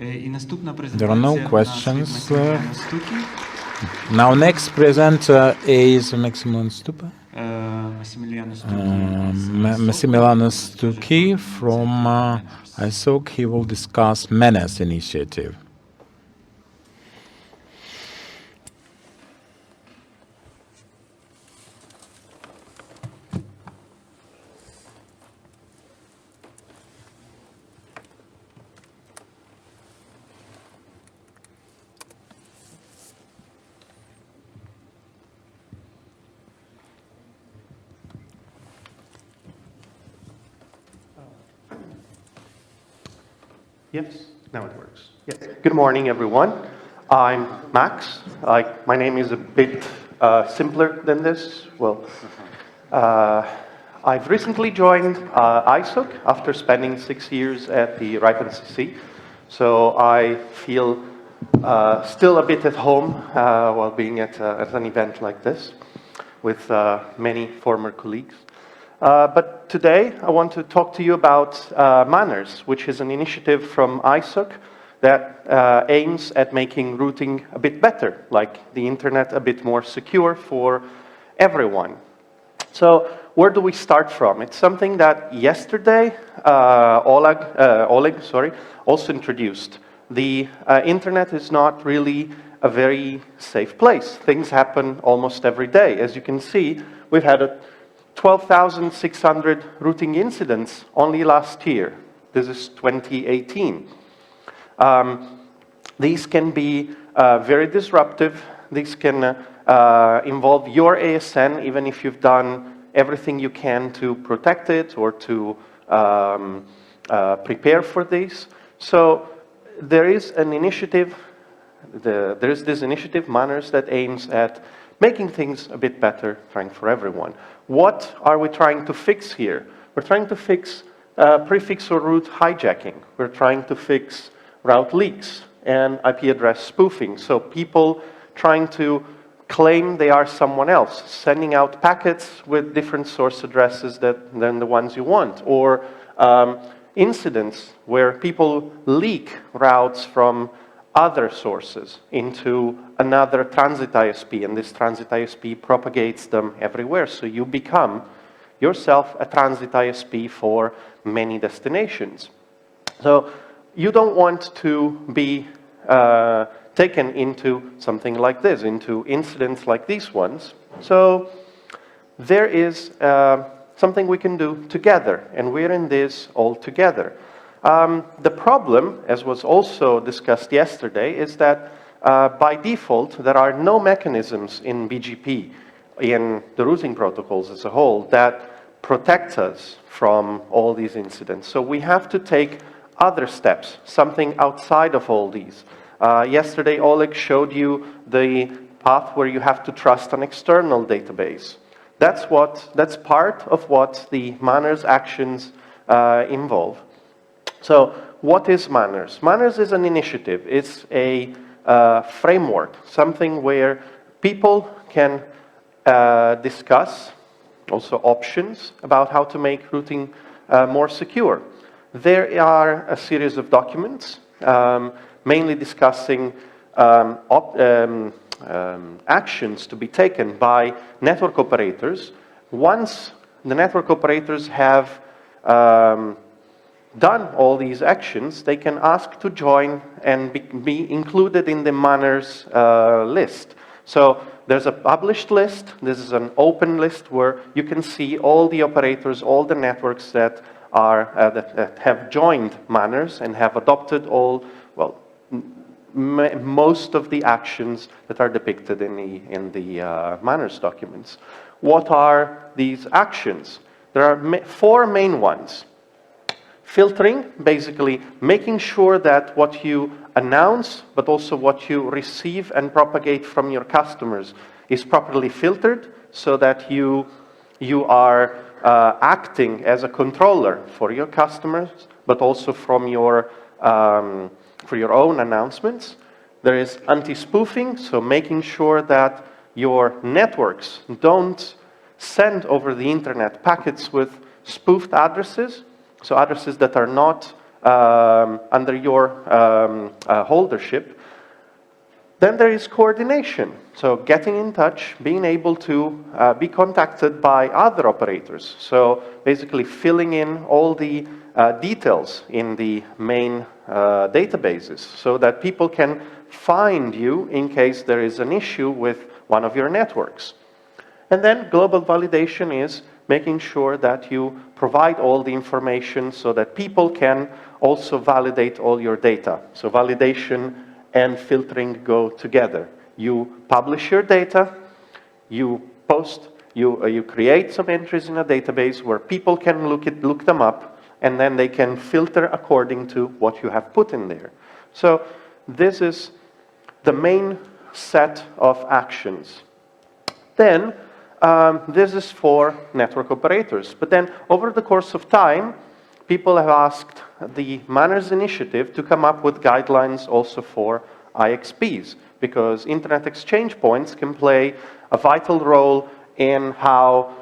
There are no questions. Now next presenter is Massimiliano Stucchi from ISOC. He will discuss MANRS initiative. Yes, now it works. Yes. Good morning, everyone. I'm Max. My name is a bit simpler than this. Well, I've recently joined ISOC after spending 6 years at the NCC, so I feel still a bit at home while being at an event like this with many former colleagues. But today I want to talk to you about MANRS, which is an initiative from ISOC that aims at making routing a bit better, like the internet a bit more secure for everyone. So where do we start from? It's something that yesterday Oleg also introduced. The internet is not really a very safe place. Things happen almost every day. As you can see, we've had 12,600 routing incidents only last year. This is 2018. These can be very disruptive. These can involve your ASN, even if you've done everything you can to protect it or to prepare for this. So there is an initiative, there is this initiative, MANRS, that aims at making things a bit better, trying for everyone. What are we trying to fix here? We're trying to fix prefix or route hijacking. We're trying to fix route leaks and IP address spoofing. So people trying to claim they are someone else, sending out packets with different source addresses than the ones you want. Or incidents where people leak routes from other sources into another transit ISP, and this transit ISP propagates them everywhere. So you become yourself a transit ISP for many destinations. So you don't want to be taken into something like this, into incidents like these ones. So there is something we can do together, and we're in this all together. The problem, as was also discussed yesterday, is that by default, there are no mechanisms in BGP, in the routing protocols as a whole, that protect us from all these incidents. So we have to take other steps, something outside of all these. Yesterday, Oleg showed you the path where you have to trust an external database. That's part of what the MANRS actions involve. So what is MANRS? MANRS is an initiative. It's a framework, something where people can discuss also options about how to make routing more secure. There are a series of documents, mainly discussing actions to be taken by network operators. Once the network operators have done all these actions, they can ask to join and be included in the MANRS list. So there's a published list. This is an open list where you can see all the operators, all the networks that that have joined MANRS and have adopted all, well, most of the actions that are depicted in the MANRS documents. What are these actions? There are 4 main ones. Filtering, basically making sure that what you announce, but also what you receive and propagate from your customers is properly filtered so that you are acting as a controller for your customers, but also from your for your own announcements. There is anti-spoofing, so making sure that your networks don't send over the internet packets with spoofed addresses, so addresses that are not under your holdership. Then there is coordination. So getting in touch, being able to be contacted by other operators. So basically filling in all the details in the main databases so that people can find you in case there is an issue with one of your networks. And then global validation is making sure that you provide all the information so that people can also validate all your data. So validation and filtering go together. You publish your data, you post, you create some entries in a database where people can look them up, and then they can filter according to what you have put in there. So this is the main set of actions. Then this is for network operators. But then over the course of time, people have asked the MANRS initiative to come up with guidelines also for IXPs, because internet exchange points can play a vital role in how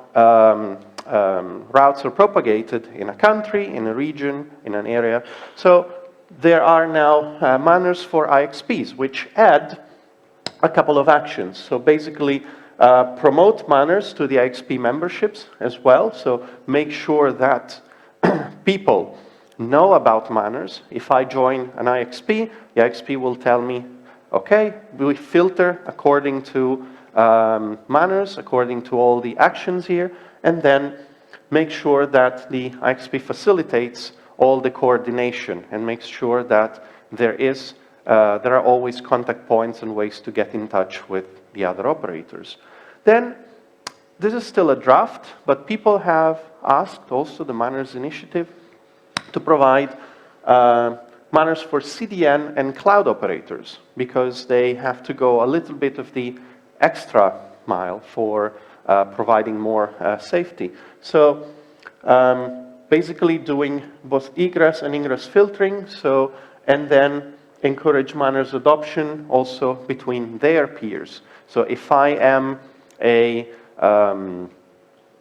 routes are propagated in a country, in a region, in an area. So there are now MANRS for IXPs, which add a couple of actions. So basically, promote MANRS to the IXP memberships as well. So make sure that people know about MANRS. If I join an IXP, the IXP will tell me, okay, we filter according to MANRS, according to all the actions here, and then make sure that the IXP facilitates all the coordination and makes sure that there are always contact points and ways to get in touch with the other operators. Then, this is still a draft, but people have asked also the MANRS initiative to provide MANRS for CDN and cloud operators, because they have to go a little bit of the extra mile for providing more safety. So basically doing both egress and ingress filtering, and then encourage MANRS adoption also between their peers. So if I am a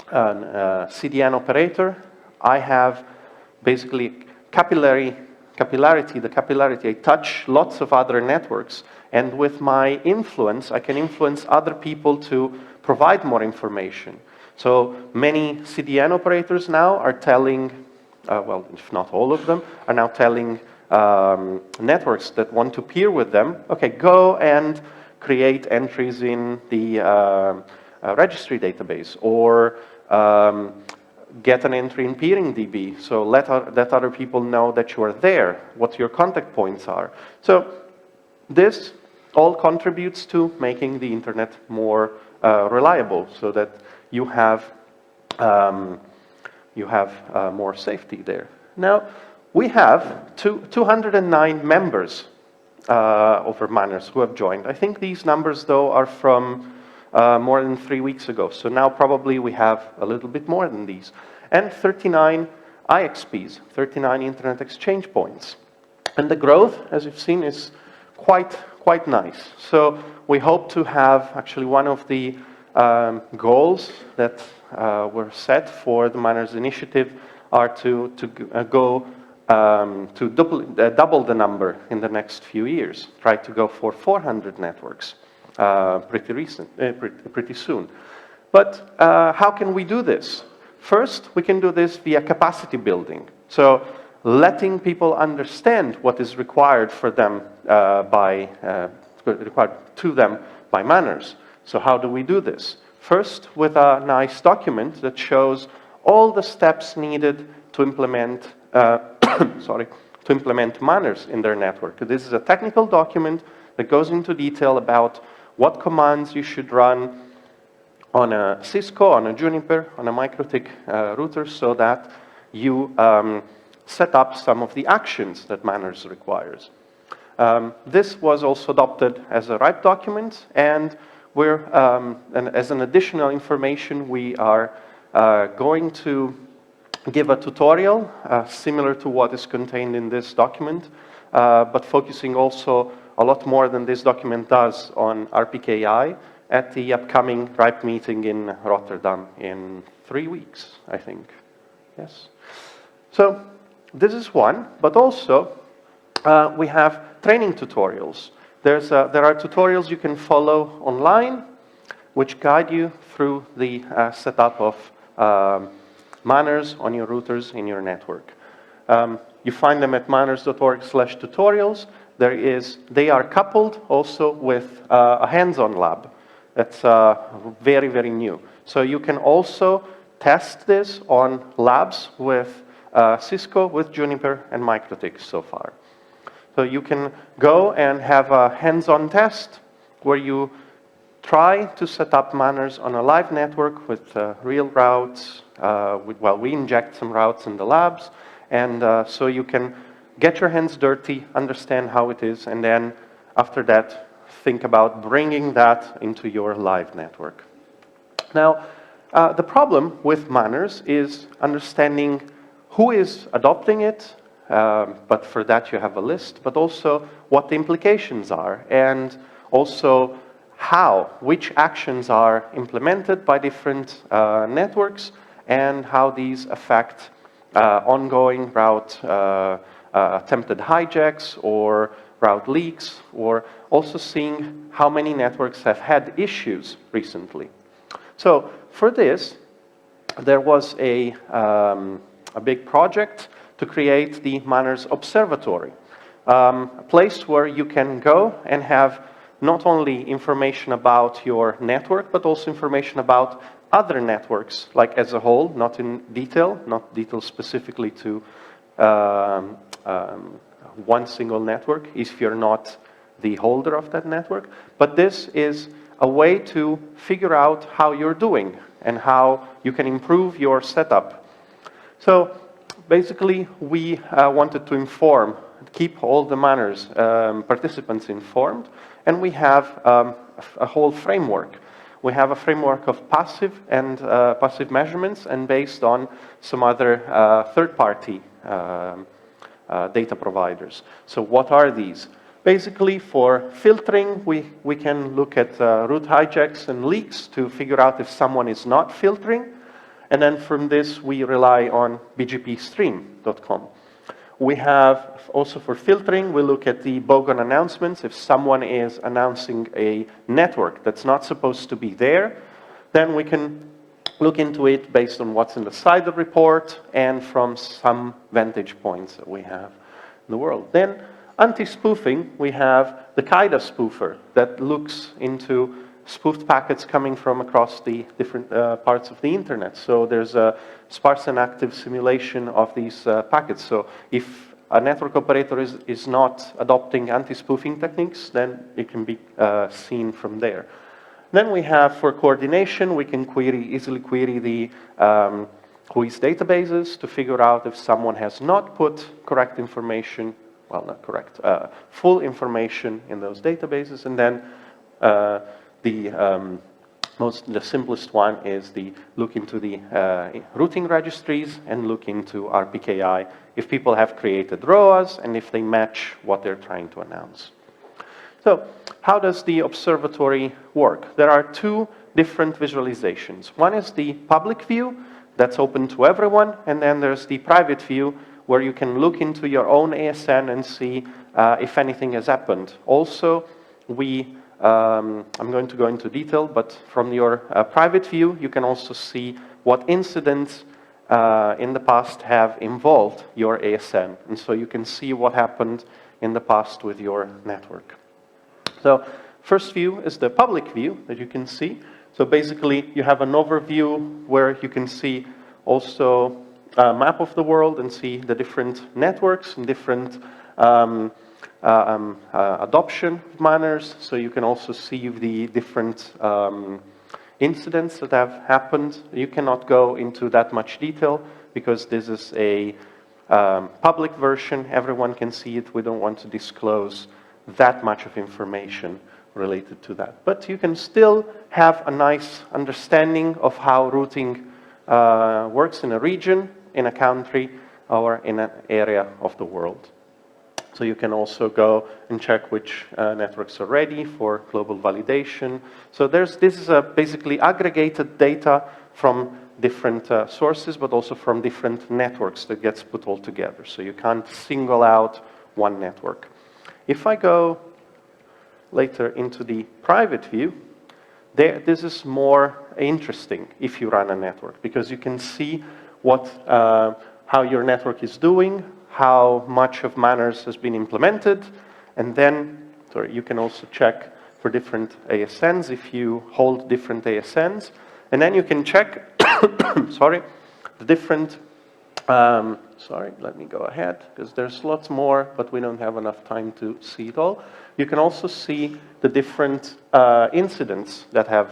CDN operator, I have basically capillarity, I touch lots of other networks, and with my influence, I can influence other people to provide more information. So many CDN operators now are telling, well, if not all of them, are now telling networks that want to peer with them, okay, go and create entries in the registry database, or get an entry in peering DB. So let other people know that you are there, what your contact points are. So this all contributes to making the internet more reliable, so that you have more safety there. Now, we have 209 members over MANRS who have joined. I think these numbers, though, are from more than 3 weeks ago. So now probably we have a little bit more than these. And 39 IXPs, 39 Internet Exchange Points. And the growth, as you've seen, is quite nice. So we hope to have actually one of the goals that were set for the MANRS initiative are to double the number in the next few years. Try to go for 400 networks pretty soon. But how can we do this? First, we can do this via capacity building. So letting people understand what is required for them required to them by MANRS. So how do we do this? First, with a nice document that shows all the steps needed to implement MANRS in their network. This is a technical document that goes into detail about what commands you should run on a Cisco, on a Juniper, on a MikroTik router, so that you set up some of the actions that MANRS requires. This was also adopted as a RIPE document, and as an additional information, we are going to give a tutorial similar to what is contained in this document, but focusing also a lot more than this document does on RPKI at the upcoming RIPE meeting in Rotterdam in 3 weeks, I think. Yes. So this is one, but also we have training tutorials. There are tutorials you can follow online which guide you through the setup of MANRS on your routers in your network. You find them at manrs.org/tutorials. They are coupled also with a hands-on lab that's very, very new. So you can also test this on labs with Cisco, with Juniper, and MikroTik so far. So you can go and have a hands-on test where you try to set up MANRS on a live network with real routes. We inject some routes in the labs, and so you can get your hands dirty, understand how it is, and then after that, think about bringing that into your live network. Now, the problem with MANRS is understanding who is adopting it, but for that you have a list, but also what the implications are, and also which actions are implemented by different networks, and how these affect ongoing route attempted hijacks or route leaks, or also seeing how many networks have had issues recently. So for this, there was a big project to create the MANRS Observatory, a place where you can go and have not only information about your network, but also information about other networks, like as a whole, not detail specifically to one single network, if you're not the holder of that network. But this is a way to figure out how you're doing and how you can improve your setup. So basically, we wanted to keep all the MANRS participants informed, and we have a whole framework. We have a framework of passive and passive measurements, and based on some other third-party data providers. So what are these? Basically, for filtering, we can look at route hijacks and leaks to figure out if someone is not filtering. And then from this, we rely on bgpstream.com. We have also for filtering, we look at the bogon announcements. If someone is announcing a network that's not supposed to be there, then we can look into it based on what's in the CIDR report and from some vantage points that we have in the world. Then anti-spoofing, we have the Kaida spoofer that looks into spoofed packets coming from across the different parts of the internet. So there's a sparse and active simulation of these packets. So if a network operator is not adopting anti-spoofing techniques, then it can be seen from there. Then we have, for coordination, we can easily query the WHOIS databases to figure out if someone has not put correct information, well, not correct, full information in those databases. And then the simplest one is the look into the routing registries and look into RPKI if people have created ROAs and if they match what they're trying to announce. So how does the observatory work? There are two different visualizations. One is the public view that's open to everyone, and then there's the private view where you can look into your own ASN and see if anything has happened. Also, I'm going to go into detail, but from your private view, you can also see what incidents in the past have involved your ASN. And so you can see what happened in the past with your network. So first view is the public view that you can see. So basically, you have an overview where you can see also a map of the world and see the different networks and different adoption of MANRS. So you can also see the different incidents that have happened. You cannot go into that much detail because this is a public version. Everyone can see it. We don't want to disclose that much of information related to that. But you can still have a nice understanding of how routing works in a region, in a country, or in an area of the world. So you can also go and check which networks are ready for global validation. So this is basically aggregated data from different sources, but also from different networks that gets put all together. So you can't single out one network. If I go later into the private view, this is more interesting if you run a network, because you can see how your network is doing, how much of MANRS has been implemented, and then you can also check for different ASNs if you hold different ASNs, and then you can check the different let me go ahead, because there's lots more, but we don't have enough time to see it all. You can also see the different incidents that have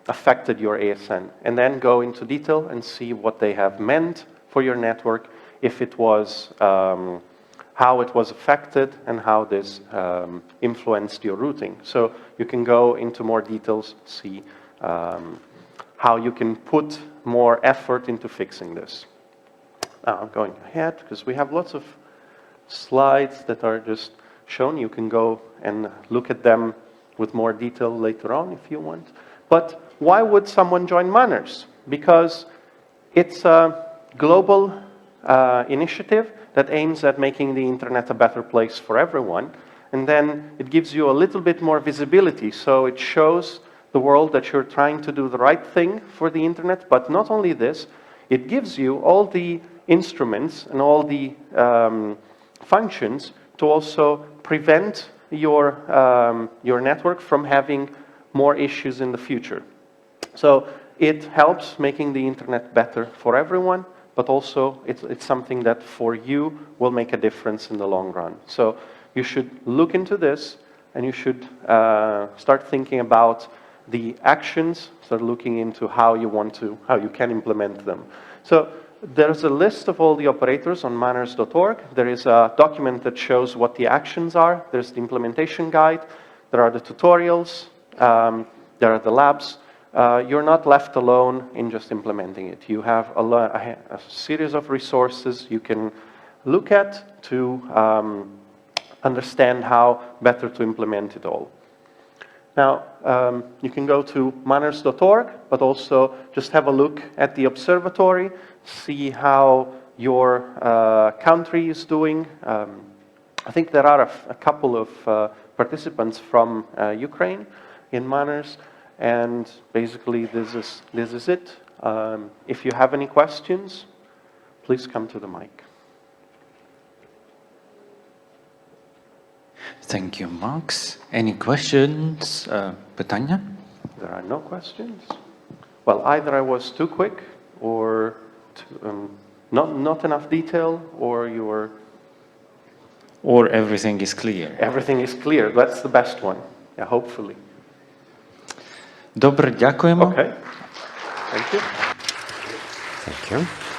affected your ASN, and then go into detail and see what they have meant for your network, if it was, how it was affected, and how this influenced your routing. So you can go into more details, see how you can put more effort into fixing this. Now I'm going ahead, because we have lots of slides that are just shown. You can go and look at them with more detail later on if you want. But why would someone join MANRS? Because it's a global initiative that aims at making the internet a better place for everyone. And then it gives you a little bit more visibility. So it shows the world that you're trying to do the right thing for the internet. But not only this, it gives you all the instruments and all the functions to also prevent your network from having more issues in the future. So it helps making the internet better for everyone, but also it's something that for you will make a difference in the long run. So you should look into this, and you should start thinking about the actions, start looking into how you can implement them. So there's a list of all the operators on manrs.org. There is a document that shows what the actions are. There's the implementation guide. There are the tutorials. There are the labs. You're not left alone in just implementing it. You have a series of resources you can look at to understand how better to implement it all. Now, you can go to manrs.org, but also just have a look at the observatory, see how your country is doing. I think there are a couple of participants from Ukraine in MANRS, and basically this is it. If you have any questions, please come to the mic. Thank you, Max. Any questions? Pytania? There are no questions. Well, either I was too quick, or not enough detail, or you were... Or everything is clear? Everything is clear. That's the best one. Yeah, hopefully. Добре, дякуємо. Okay. Thank you. Thank you.